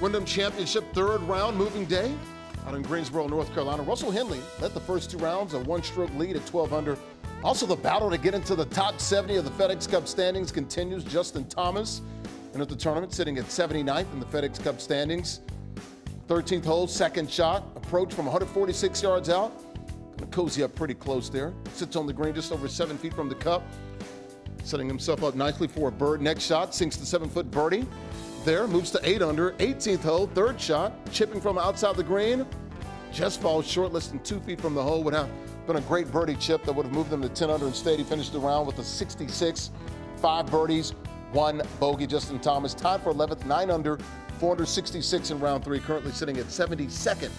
Wyndham Championship third round moving day out in Greensboro, North Carolina. Russell Henley led the first 2 rounds, a 1-stroke lead at 12 under. Also, the battle to get into the top 70 of the FedEx Cup standings continues. Justin Thomas entered the tournament sitting at 79th in the FedEx Cup standings. 13th hole, second shot, approach from 146 yards out. Gonna cozy up pretty close there. Sits on the green just over 7 feet from the cup. Setting himself up nicely for a bird. Next shot, sinks the 7-foot birdie. There, moves to 8 under. 18th hole, third shot, chipping from outside the green. Just falls short, less than 2 feet from the hole. Would have been a great birdie chip that would have moved him to 10 under instead. He finished the round with a 66, 5 birdies, 1 bogey. Justin Thomas tied for 11th, 9 under, 466 in round 3, currently sitting at 72nd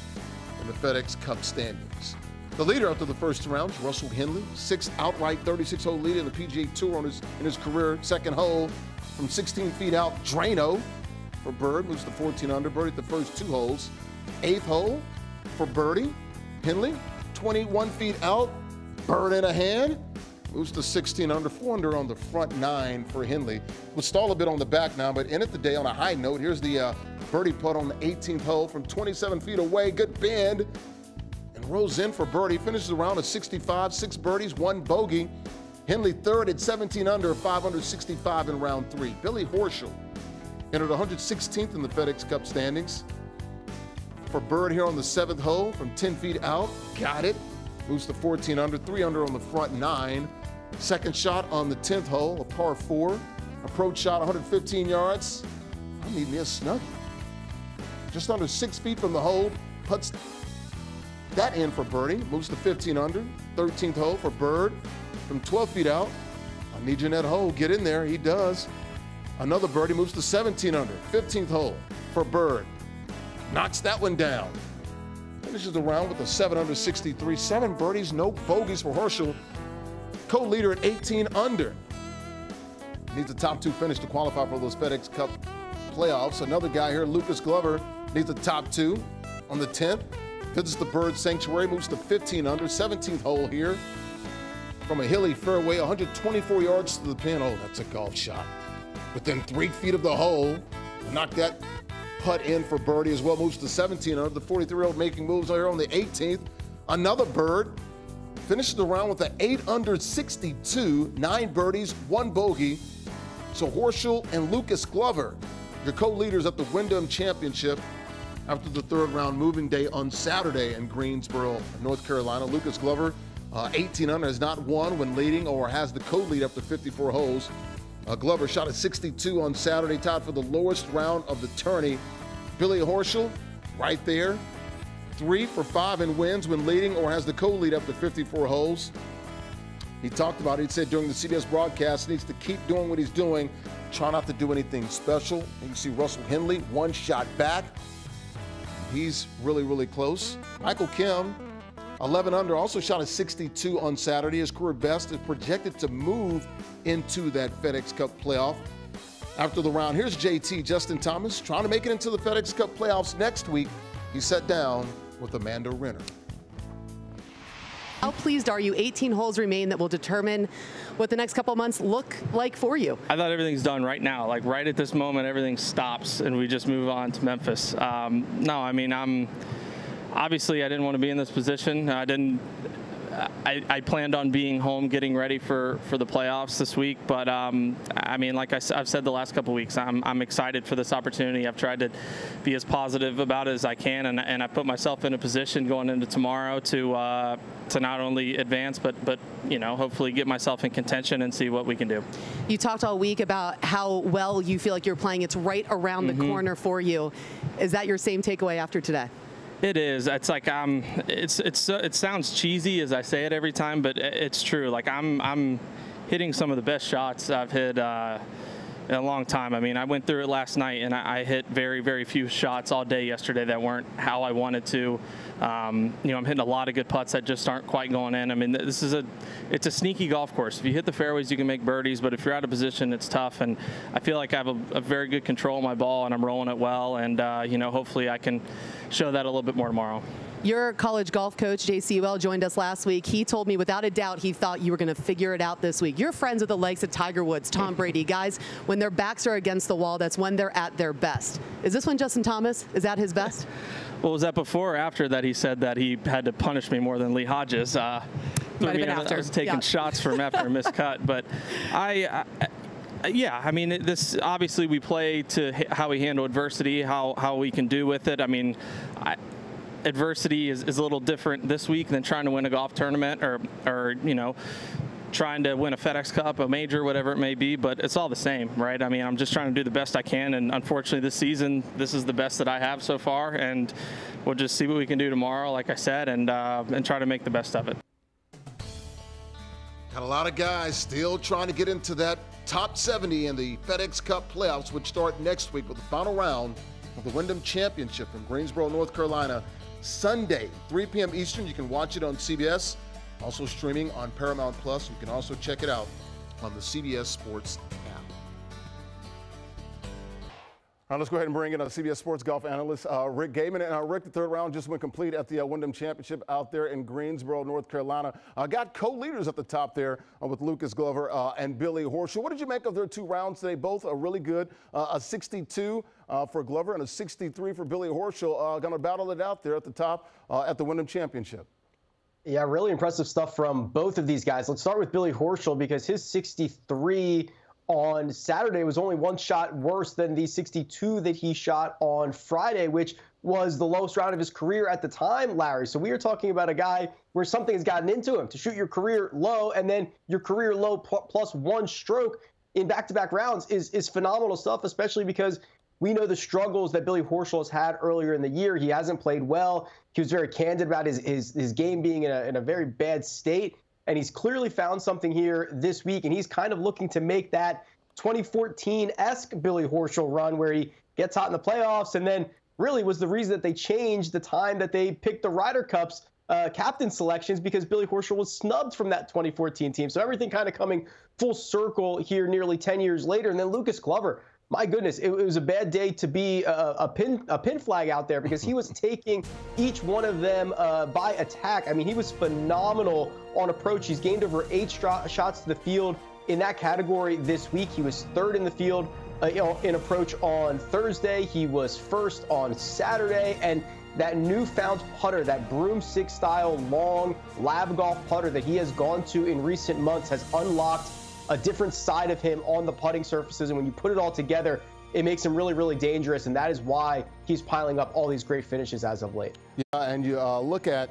in the FedEx Cup standings. The leader after the first 2 rounds, Russell Henley, 6th outright 36-hole lead in the PGA Tour in his career. Second hole from 16 feet out, Drano for bird, moves to 14 under, birdie the first 2 holes. 8th hole for birdie, Henley, 21 feet out, bird in a hand, moves to 16 under, 4 under on the front 9 for Henley. We'll stall a bit on the back now, but end it the day on a high note. Here's the birdie putt on the 18th hole from 27 feet away, good bend, and rolls in for birdie. Finishes the round at 65, 6 birdies, 1 bogey. Henley third at 17 under, 565 in round 3. Billy Horschel entered 116th in the FedEx Cup standings. For bird here on the 7th hole from 10 feet out, got it. Moves to 14 under, 3 under on the front 9. Second shot on the 10th hole, a par 4. Approach shot 115 yards. I need me a snuggie. Just under 6 feet from the hole, puts that in for birdie. Moves to 15 under, 13th hole for bird from 12 feet out. I need you in that hole, get in there, he does. Another birdie, moves to 17 under, 15th hole for bird. Knocks that one down. Finishes the round with a 7 under 63. 7 birdies, no bogeys for Horschel. Co-leader at 18 under. Needs a top 2 finish to qualify for those FedEx Cup playoffs. Another guy here, Lucas Glover, needs a top 2 on the 10th. Visits the bird sanctuary, moves to 15 under. 17th hole here. From a hilly fairway, 124 yards to the pin. Oh, that's a golf shot. Within 3 feet of the hole. Knocked that putt in for birdie as well. Moves to 17 under. The 43-year-old making moves here on the 18th. Another bird. Finishes the round with an 8 under 62, 9 birdies, 1 bogey. So Horschel and Lucas Glover, your co-leaders at the Wyndham Championship after the 3rd round moving day on Saturday in Greensboro, North Carolina. Lucas Glover, 18 under, has not won when leading or has the co-lead up to 54 holes. Glover shot at 62 on Saturday, tied for the lowest round of the tourney. Billy Horschel, right there, 3 for 5 in wins when leading or has the co-lead up to 54 holes. He talked about it, he said during the CBS broadcast, he needs to keep doing what he's doing, try not to do anything special. You can see Russell Henley, 1 shot back. He's really, really close. Michael Kim, 11 under, also shot a 62 on Saturday. His career best is projected to move into that FedEx Cup playoff after the round. Here's JT, Justin Thomas, trying to make it into the FedEx Cup playoffs next week. He sat down with Amanda Renner. How pleased are you? 18 holes remain that will determine what the next couple of months look like for you. I thought everything's done right now. Like right at this moment, everything stops and we just move on to Memphis. No, I mean, obviously I didn't want to be in this position. I planned on being home getting ready for the playoffs this week, but I mean, like I've said the last couple of weeks, I'm excited for this opportunity. I've tried to be as positive about it as I can, and I put myself in a position going into tomorrow to not only advance, but you know, hopefully get myself in contention and see what we can do. You talked all week about how well you feel like you're playing. It's right around the corner for you. Is that your same takeaway after today? It is. It's like it sounds cheesy as I say it every time, but it's true. Like I'm hitting some of the best shots I've hit in a long time. I mean, I went through it last night, and I hit very, very few shots all day yesterday that weren't how I wanted to. You know, I'm hitting a lot of good putts that just aren't quite going in. I mean, it's a sneaky golf course. If you hit the fairways, you can make birdies, but if you're out of position, it's tough. And I feel like I have a very good control of my ball, and I'm rolling it well. And you know, hopefully, I can show that a little bit more tomorrow. Your college golf coach, JCUL, joined us last week. He told me without a doubt he thought you were going to figure it out this week. You're friends with the likes of Tiger Woods, Tom Brady. Guys, when their backs are against the wall, that's when they're at their best. Is this when Justin Thomas is at his best? Well, was that before or after that he said that he had to punish me more than Lee Hodges? Might have been after. I was taking shots from after a missed cut, but yeah, I mean, this obviously we play to how we handle adversity, how we can do with it. I mean, adversity is a little different this week than trying to win a golf tournament or you know, trying to win a FedEx Cup, a major, whatever it may be, but it's all the same, right? I mean, I'm just trying to do the best I can, and unfortunately this season, this is the best that I have so far, and we'll just see what we can do tomorrow, like I said, and try to make the best of it. Got a lot of guys still trying to get into that top 70 in the FedEx Cup playoffs, which start next week with the final round of the Wyndham Championship in Greensboro, North Carolina, Sunday, 3 p.m. Eastern. You can watch it on CBS, also streaming on Paramount Plus. You can also check it out on the CBS Sports app. All right, let's go ahead and bring in a CBS Sports golf analyst, Rick Gehman. And Rick, the third round just went complete at the Wyndham Championship out there in Greensboro, North Carolina. Got co-leaders at the top there with Lucas Glover and Billy Horschel. What did you make of their 2 rounds today? Both are really good. A 62 for Glover and a 63 for Billy Horschel. Going to battle it out there at the top at the Wyndham Championship. Yeah, really impressive stuff from both of these guys. Let's start with Billy Horschel because his 63 on Saturday was only 1 shot worse than the 62 that he shot on Friday, which was the lowest round of his career at the time, Larry. So we are talking about a guy where something has gotten into him to shoot your career low, and then your career low plus 1 stroke in back-to-back rounds is phenomenal stuff, especially because we know the struggles that Billy Horschel has had earlier in the year. He hasn't played well. He was very candid about his game being in a very bad state. And he's clearly found something here this week, and he's kind of looking to make that 2014-esque Billy Horschel run where he gets hot in the playoffs and then really was the reason that they changed the time that they picked the Ryder Cup's captain selections because Billy Horschel was snubbed from that 2014 team. So everything kind of coming full circle here nearly 10 years later. And then Lucas Glover, my goodness, it was a bad day to be a pin flag out there because he was taking each one of them by attack. I mean, he was phenomenal on approach. He's gained over 8 shots to the field in that category this week. He was 3rd in the field in approach on Thursday. He was 1st on Saturday. And that newfound putter, that broomstick style long lab golf putter that he has gone to in recent months has unlocked a different side of him on the putting surfaces. And when you put it all together, it makes him really, really dangerous. And that is why he's piling up all these great finishes as of late. Yeah, and you look at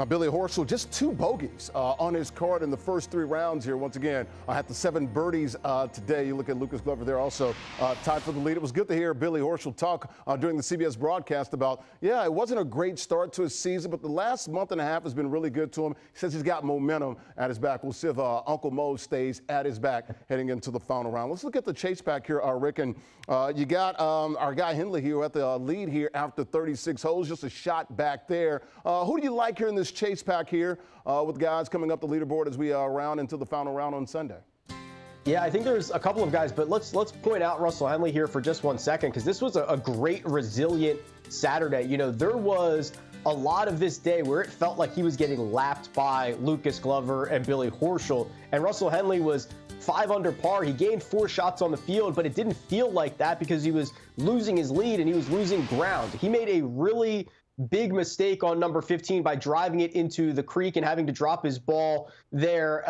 Billy Horschel, just 2 bogeys on his card in the first 3 rounds here. Once again, had the 7 birdies today. You look at Lucas Glover there also tied for the lead. It was good to hear Billy Horschel talk during the CBS broadcast about, yeah, it wasn't a great start to his season, but the last month and a half has been really good to him. He says he's got momentum at his back. We'll see if Uncle Mo stays at his back heading into the final round. Let's look at the chase pack here, Rick. And you got our guy Henley here at the lead here after 36 holes, just a shot back there. Who do you like here in this chase pack here with guys coming up the leaderboard as we round into the final round on Sunday? Yeah, I think there's a couple of guys, but let's point out Russell Henley here for just 1 second because this was a great, resilient Saturday. You know, there was a lot of this day where it felt like he was getting lapped by Lucas Glover and Billy Horschel, and Russell Henley was 5 under par. He gained 4 shots on the field, but it didn't feel like that because he was losing his lead and he was losing ground. He made a really big mistake on number 15 by driving it into the creek and having to drop his ball there,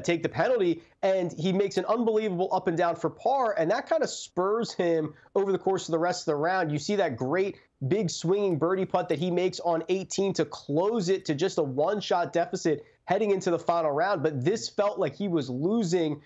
take the penalty. And he makes an unbelievable up and down for par. And that kind of spurs him over the course of the rest of the round. You see that great big swinging birdie putt that he makes on 18 to close it to just a 1-shot deficit heading into the final round. But this felt like he was losing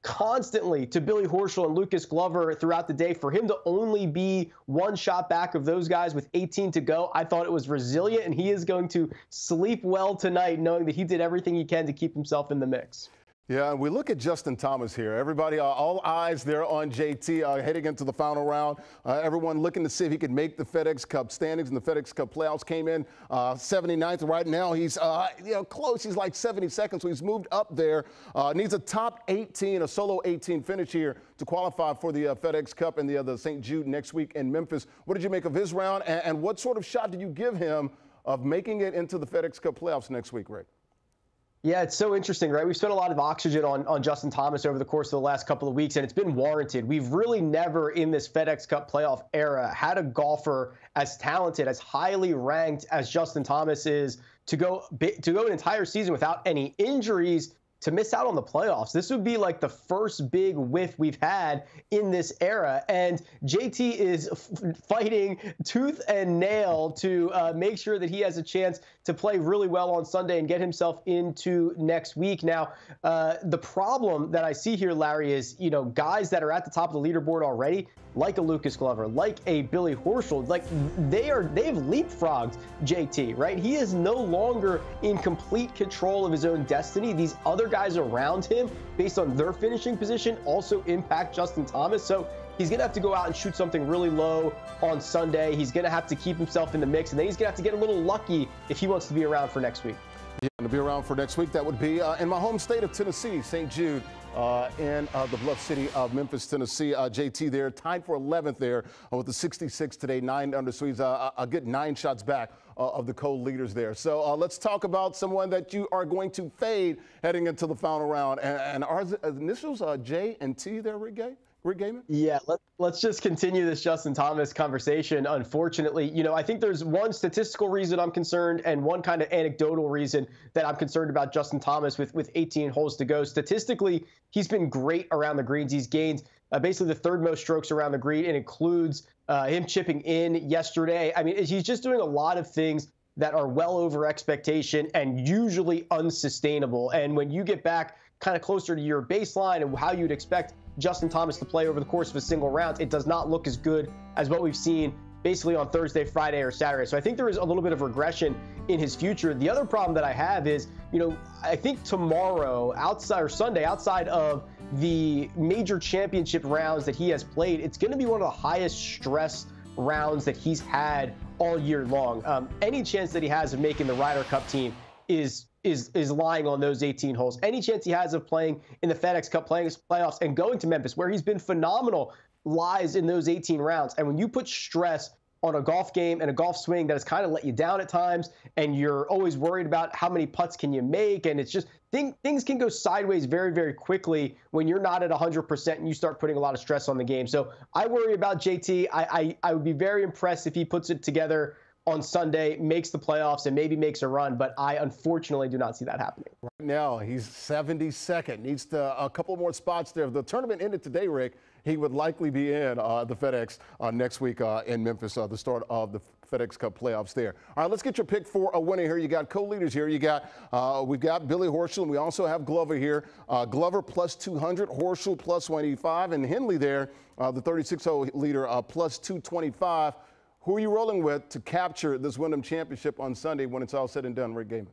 constantly to Billy Horschel and Lucas Glover throughout the day. For him to only be 1 shot back of those guys with 18 to go, I thought it was resilient, and he is going to sleep well tonight knowing that he did everything he can to keep himself in the mix. Yeah, and we look at Justin Thomas here. Everybody, all eyes there on JT heading into the final round. Everyone looking to see if he could make the FedEx Cup standings, and the FedEx Cup playoffs. Came in 79th. Right now he's close. He's like 72nd, so he's moved up there. Needs a top 18, a solo 18 finish here to qualify for the FedEx Cup and the St. Jude next week in Memphis. What did you make of his round, and what sort of shot did you give him of making it into the FedEx Cup playoffs next week, Rick? Yeah, it's so interesting, right? We've spent a lot of oxygen on Justin Thomas over the course of the last couple of weeks, and it's been warranted. We've really never in this FedEx Cup playoff era had a golfer as talented, as highly ranked as Justin Thomas is to go an entire season without any injuries, to miss out on the playoffs. This would be like the first big whiff we've had in this era. And JT is fighting tooth and nail to make sure that he has a chance to play really well on Sunday and get himself into next week. Now, the problem that I see here, Larry, is, guys that are at the top of the leaderboard already, like a Lucas Glover, like a Billy Horschel, like they've leapfrogged JT, right? He is no longer in complete control of his own destiny. These other guys around him, based on their finishing position, also impact Justin Thomas. So he's going to have to go out and shoot something really low on Sunday. He's going to have to keep himself in the mix, and then he's going to have to get a little lucky if he wants to be around for next week. Yeah, to be around for next week, that would be in my home state of Tennessee, St. Jude, in the Bluff City of Memphis, Tennessee. JT there, tied for 11th there with the 66 today, 9 under. So he's a good 9 shots back of the co-leaders there. So let's talk about someone that you are going to fade heading into the final round. And our initials J and T there, Rick Gehman? Yeah, let's just continue this Justin Thomas conversation. Unfortunately, I think there's one statistical reason I'm concerned and one kind of anecdotal reason that I'm concerned about Justin Thomas with 18 holes to go. Statistically, he's been great around the greens. He's gained basically the third most strokes around the green. It includes him chipping in yesterday. I mean, he's just doing a lot of things that are well over expectation and usually unsustainable. And when you get back kind of closer to your baseline and how you'd expect Justin Thomas to play over the course of a single round, it does not look as good as what we've seen basically on Thursday, Friday, or Saturday. So I think there is a little bit of regression in his future. The other problem that I have is, I think tomorrow, Sunday, outside of the major championship rounds that he has played, it's going to be one of the highest stress rounds that he's had all year long. Any chance that he has of making the Ryder Cup team is lying on those 18 holes. Any chance he has of playing in the FedEx Cup playoffs and going to Memphis, where he's been phenomenal, lies in those 18 rounds. And when you put stress on a golf game and a golf swing that has kind of let you down at times, and you're always worried about how many putts can you make, and it's just things can go sideways very, very quickly when you're not at 100% and you start putting a lot of stress on the game. So I worry about JT. I would be very impressed if he puts it together on Sunday, makes the playoffs, and maybe makes a run, but I unfortunately do not see that happening. Right now, he's 72nd. Needs a couple more spots there. If the tournament ended today, Rick, he would likely be in the FedEx next week in Memphis, the start of the FedEx Cup playoffs there. All right, let's get your pick for a winner here. You got co-leaders here. We've got Billy Horschel, and we also have Glover here. Glover plus 200, Horschel plus 185, and Henley there, the 36-hole leader, plus 225. Who are you rolling with to capture this Wyndham Championship on Sunday when it's all said and done, Rick Gehman?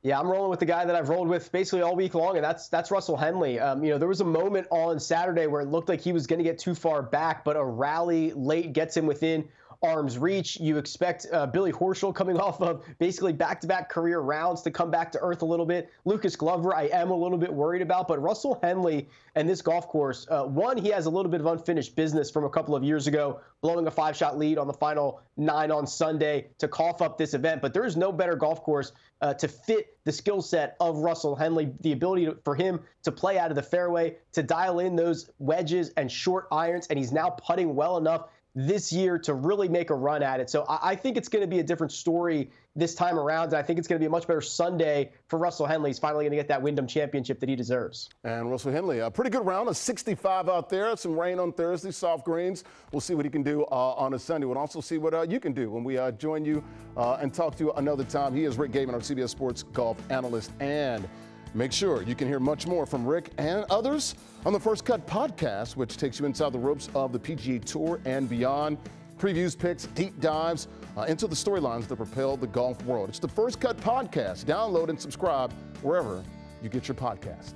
Yeah, I'm rolling with the guy that I've rolled with basically all week long, and that's Russell Henley. There was a moment on Saturday where it looked like he was going to get too far back, but a rally late gets him within arm's reach. You expect Billy Horschel, coming off of basically back-to-back career rounds, to come back to earth a little bit. Lucas Glover, I am a little bit worried about, but Russell Henley and this golf course, one, he has a little bit of unfinished business from a couple of years ago, blowing a 5-shot lead on the final 9 on Sunday to cough up this event. But there is no better golf course to fit the skill set of Russell Henley, the ability for him to play out of the fairway, to dial in those wedges and short irons, and he's now putting well enough this year to really make a run at it. So I think it's going to be a different story this time around, and I think it's going to be a much better Sunday for Russell Henley. He's finally going to get that Wyndham Championship that he deserves. And Russell Henley, a pretty good round, a 65 out there. Some rain on Thursday, soft greens. We'll see what he can do on a Sunday. We'll also see what you can do when we join you and talk to you another time. He is Rick Gehman, our CBS Sports golf analyst, and make sure you can hear much more from Rick and others on the First Cut podcast, which takes you inside the ropes of the PGA Tour and beyond. Previews, picks, deep dives into the storylines that propel the golf world. It's the First Cut podcast. Download and subscribe wherever you get your podcast.